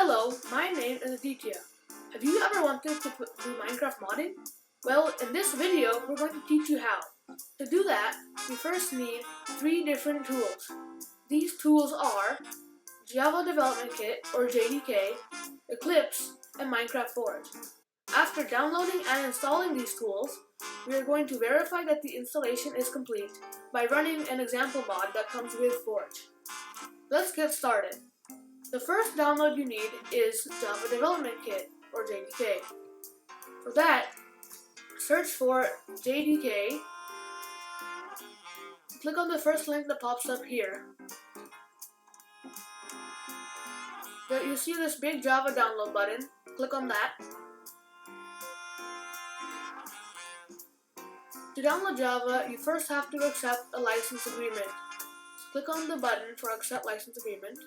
Hello, my name is Aditya. Have you ever wanted to do Minecraft modding? Well, in this video, we're going to teach you how. To do that, we first need 3 different tools. These tools are Java Development Kit, or JDK, Eclipse, and Minecraft Forge. After downloading and installing these tools, we are going to verify that the installation is complete by running an example mod that comes with Forge. Let's get started. The first download you need is Java Development Kit, or JDK. For that, search for JDK, click on the first link that pops up here. You see this big Java download button, click on that. To download Java, you first have to accept a license agreement. Click on the button for Accept License Agreement.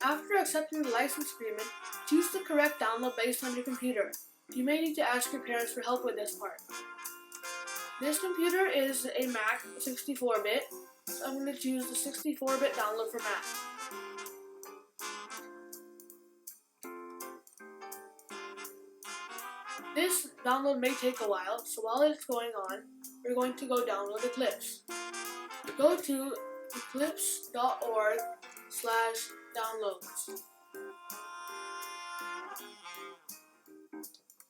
After accepting the license agreement, choose the correct download based on your computer. You may need to ask your parents for help with this part. This computer is a Mac 64-bit, so I'm going to choose the 64-bit download for Mac. This download may take a while, so while it's going on, we're going to go download Eclipse. Go to eclipse.org/downloads.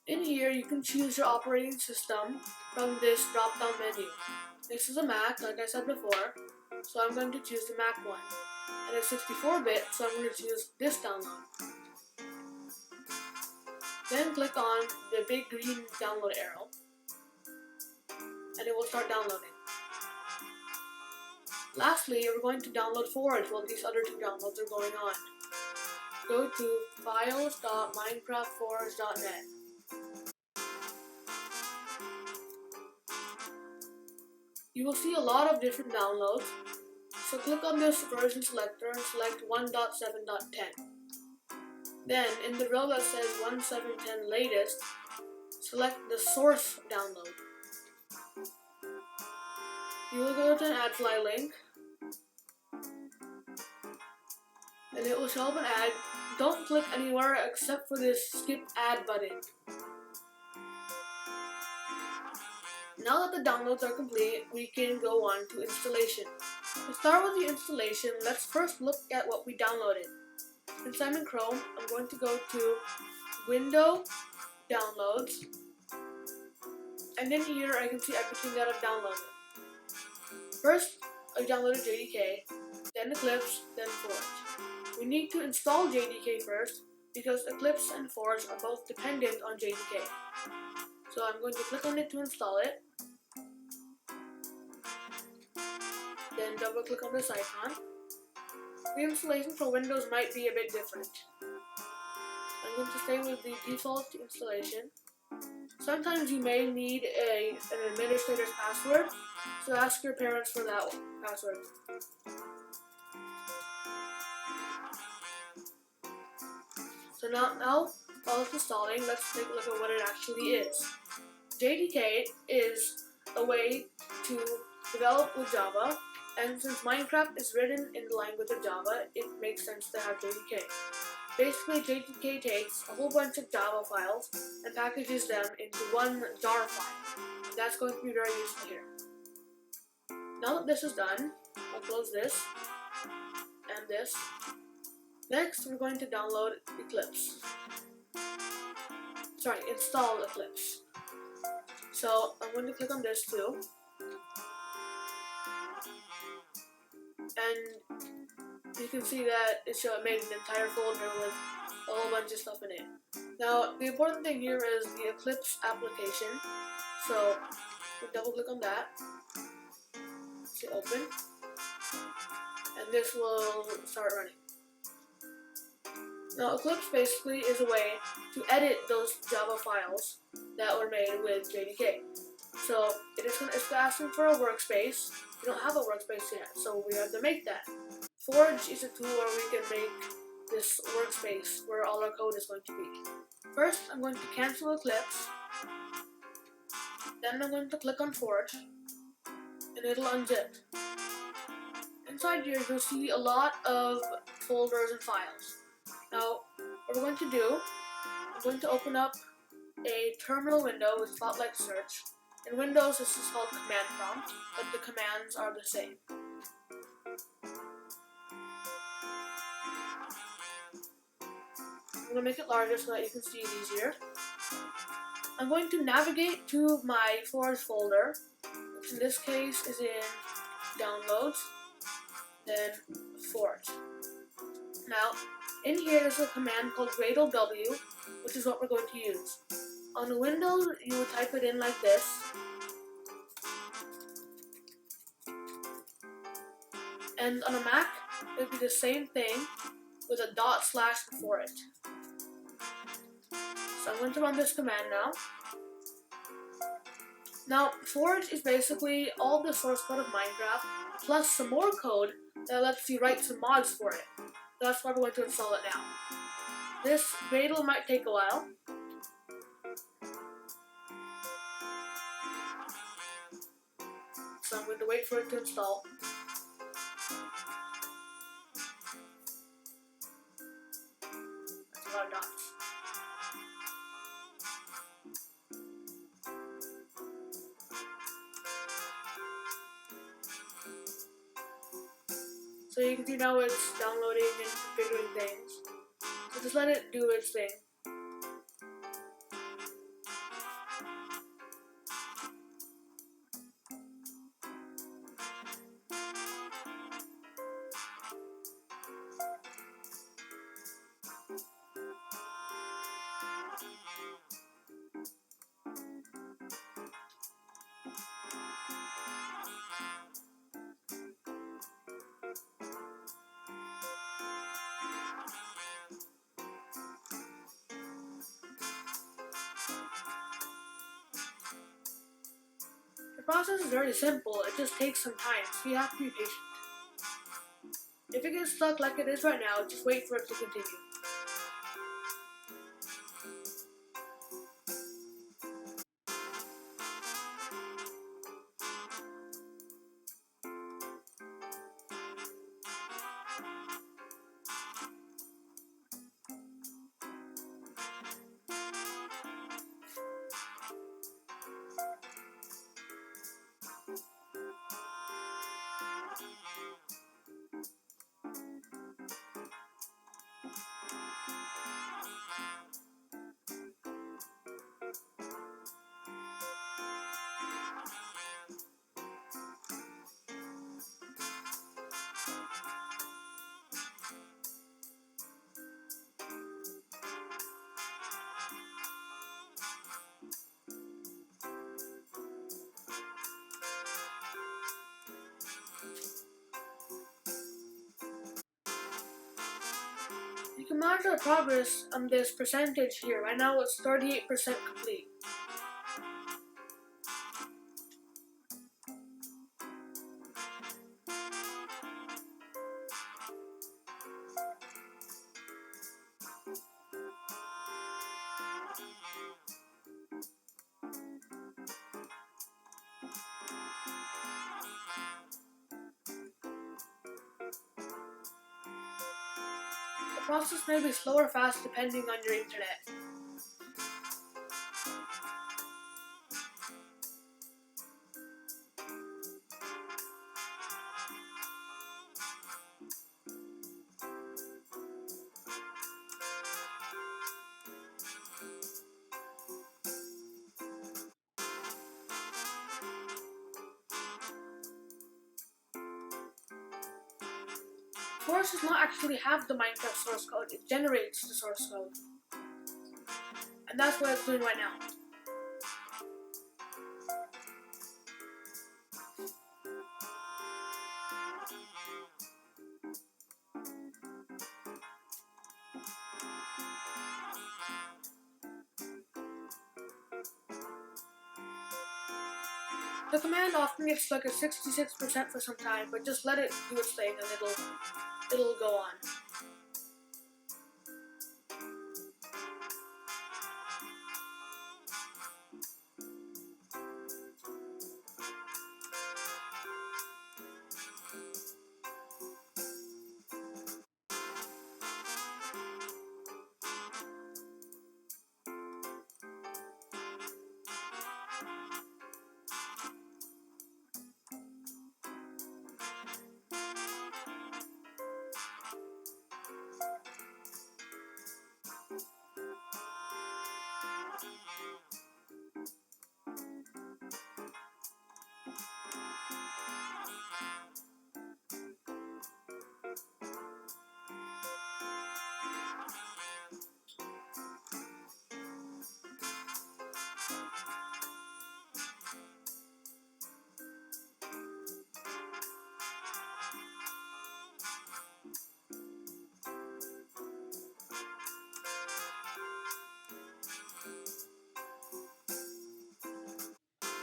In here, you can choose your operating system from this drop-down menu. This is a Mac, like I said before, so I'm going to choose the Mac one. And it's 64-bit, so I'm going to choose this download. Then click on the big green download arrow, and it will start downloading. Lastly, we're going to download Forge while these other 2 downloads are going on. Go to files.minecraftforge.net. You will see a lot of different downloads, so click on this version selector and select 1.7.10. Then, in the row that says 1.7.10 latest, select the source download. You will go to an AdFly link, and it will show up an ad. Don't click anywhere except for this skip ad button. Now that the downloads are complete, we can go on to installation. To start with the installation, let's first look at what we downloaded. Since I'm in Chrome, I'm going to go to Window, Downloads, and in here I can see everything that I've downloaded. First, I downloaded JDK, then Eclipse, then Forge. We need to install JDK first because Eclipse and Forge are both dependent on JDK. So I'm going to click on it to install it, then double click on this icon. The installation for Windows might be a bit different. I'm going to stay with the default installation. Sometimes you may need an administrator's password, so ask your parents for that password. So now while it's installing, let's take a look at what it actually is. JDK is a way to develop with Java, and since Minecraft is written in the language of Java, it makes sense to have JDK. Basically, JDK takes a whole bunch of Java files and packages them into one jar file. That's going to be very useful here. Now that this is done, I'll close this and this. Next, we're going to download Eclipse. Install Eclipse. So I'm going to click on this too. And you can see that it made an entire folder with a whole bunch of stuff in it. Now, the important thing here is the Eclipse application. So, we double click on that. Say open. And this will start running. Now, Eclipse basically is a way to edit those Java files that were made with JDK. So, it's asking for a workspace. We don't have a workspace yet, so we have to make that. Forge is a tool where we can make this workspace where all our code is going to be. First, I'm going to cancel Eclipse. Then I'm going to click on Forge, and it'll unzip. Inside here, you'll see a lot of folders and files. Now, we're we're going to do, I'm going to open up a terminal window with Spotlight Search. In Windows, this is called Command Prompt, but the commands are the same. I'm going to make it larger so that you can see it easier. I'm going to navigate to my Forge folder, which in this case is in Downloads, then Forge. Now, in here is a command called Gradle W, which is what we're going to use. On the Windows, you would type it in like this. And on a Mac, it would be the same thing with a // before it. So I'm going to run this command now. Now, Forge is basically all the source code of Minecraft, plus some more code that lets you write some mods for it. That's why we're going to install it now. This Gradle might take a while. So I'm going to wait for it to install. That's a lot of dots. So you can see now it's downloading and configuring things. So just let it do its thing. The process is very simple, it just takes some time, so you have to be patient. If it gets stuck like it is right now, just wait for it to continue. You can monitor the progress on this percentage here. Right now it's 38% complete. The process may be slow or fast depending on your internet. Forge does not actually have the Minecraft source code, it generates the source code. And that's what it's doing right now. The command often gets stuck at 66% for some time, but just let it do its thing and it'll go on.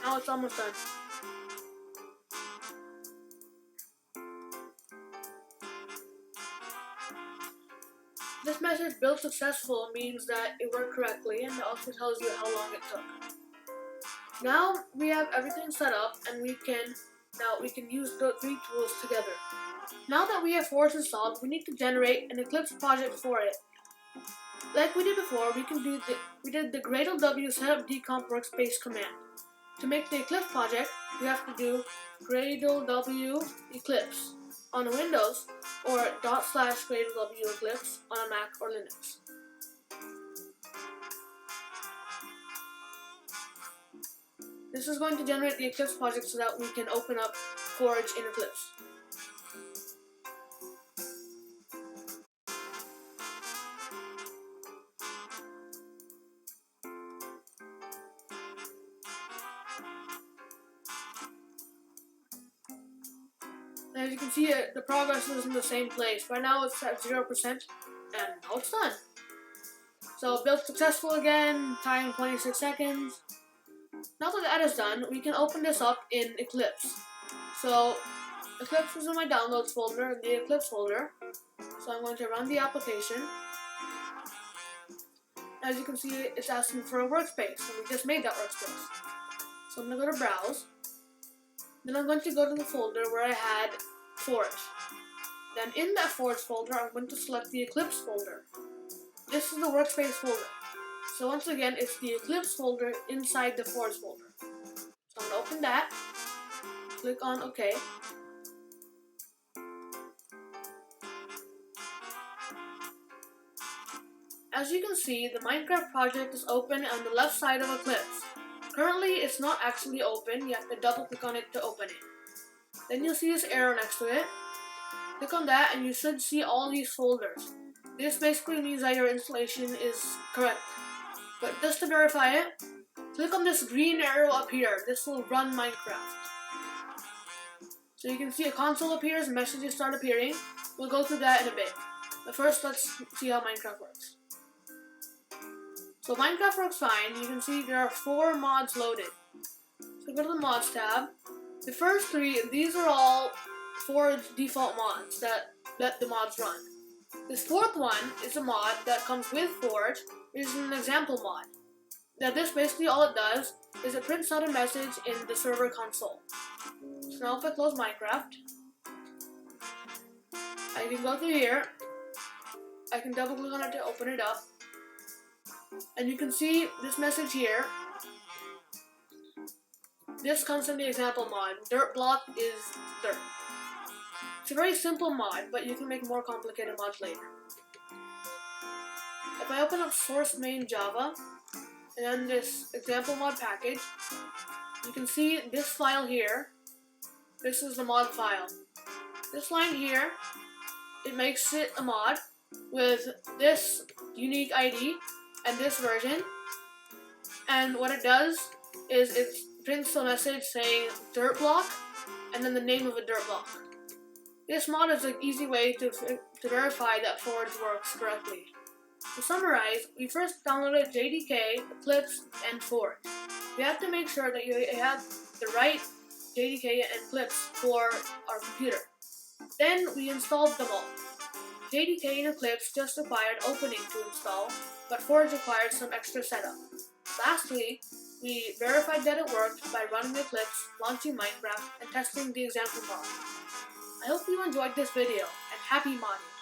Now it's almost done. This message, build successful, means that it worked correctly, and it also tells you how long it took. Now we have everything set up, and we can use the three tools together. Now that we have Forge installed, we need to generate an Eclipse project for it. Like we did before, we did the Gradle W setup decomp workspace command. To make the Eclipse project, we have to do Gradle W Eclipse on a Windows or /Gradle W Eclipse on a Mac or Linux. This is going to generate the Eclipse project so that we can open up Forge in Eclipse. As you can see, the progress is in the same place. Right now it's at 0%, and now it's done. So build successful again, time 26 seconds. Now that that is done, we can open this up in Eclipse. So Eclipse is in my downloads folder, in the Eclipse folder. So I'm going to run the application. As you can see, it's asking for a workspace, and we just made that workspace. So I'm going to go to Browse. Then I'm going to go to the folder where I had Forge. Then in that Forge folder, I'm going to select the Eclipse folder. This is the workspace folder. So once again, it's the Eclipse folder inside the Forge folder. So I'm going to open that, click on OK. As you can see, the Minecraft project is open on the left side of Eclipse. Currently, it's not actually open. You have to double click on it to open it. Then you'll see this arrow next to it. Click on that and you should see all these folders. This basically means that your installation is correct. But just to verify it, click on this green arrow up here. This will run Minecraft. So you can see a console appears, messages start appearing. We'll go through that in a bit. But first, let's see how Minecraft works. So Minecraft works fine. You can see there are 4 mods loaded. So go to the Mods tab. The first 3, these are all Forge default mods that let the mods run. This 4th one is a mod that comes with Forge, which is an example mod. Now this basically all it does is it prints out a message in the server console. So now if I close Minecraft, I can go through here, I can double click on it to open it up, and you can see this message here. This comes from the example mod. Dirt block is dirt. It's a very simple mod, but you can make more complicated mods later. If I open up source main Java, and then this example mod package, you can see this file here. This is the mod file. This line here, it makes it a mod with this unique ID and this version. And what it does is it prints a message saying dirt block and then the name of a dirt block. This mod is an easy way to verify that Forge works correctly. To summarize, we first downloaded JDK, Eclipse, and Forge. We have to make sure that you have the right JDK and Eclipse for our computer. Then we installed them all. JDK and Eclipse just required opening to install, but Forge required some extra setup. Lastly, we verified that it worked by running Eclipse, launching Minecraft, and testing the example mod. I hope you enjoyed this video, and happy modding!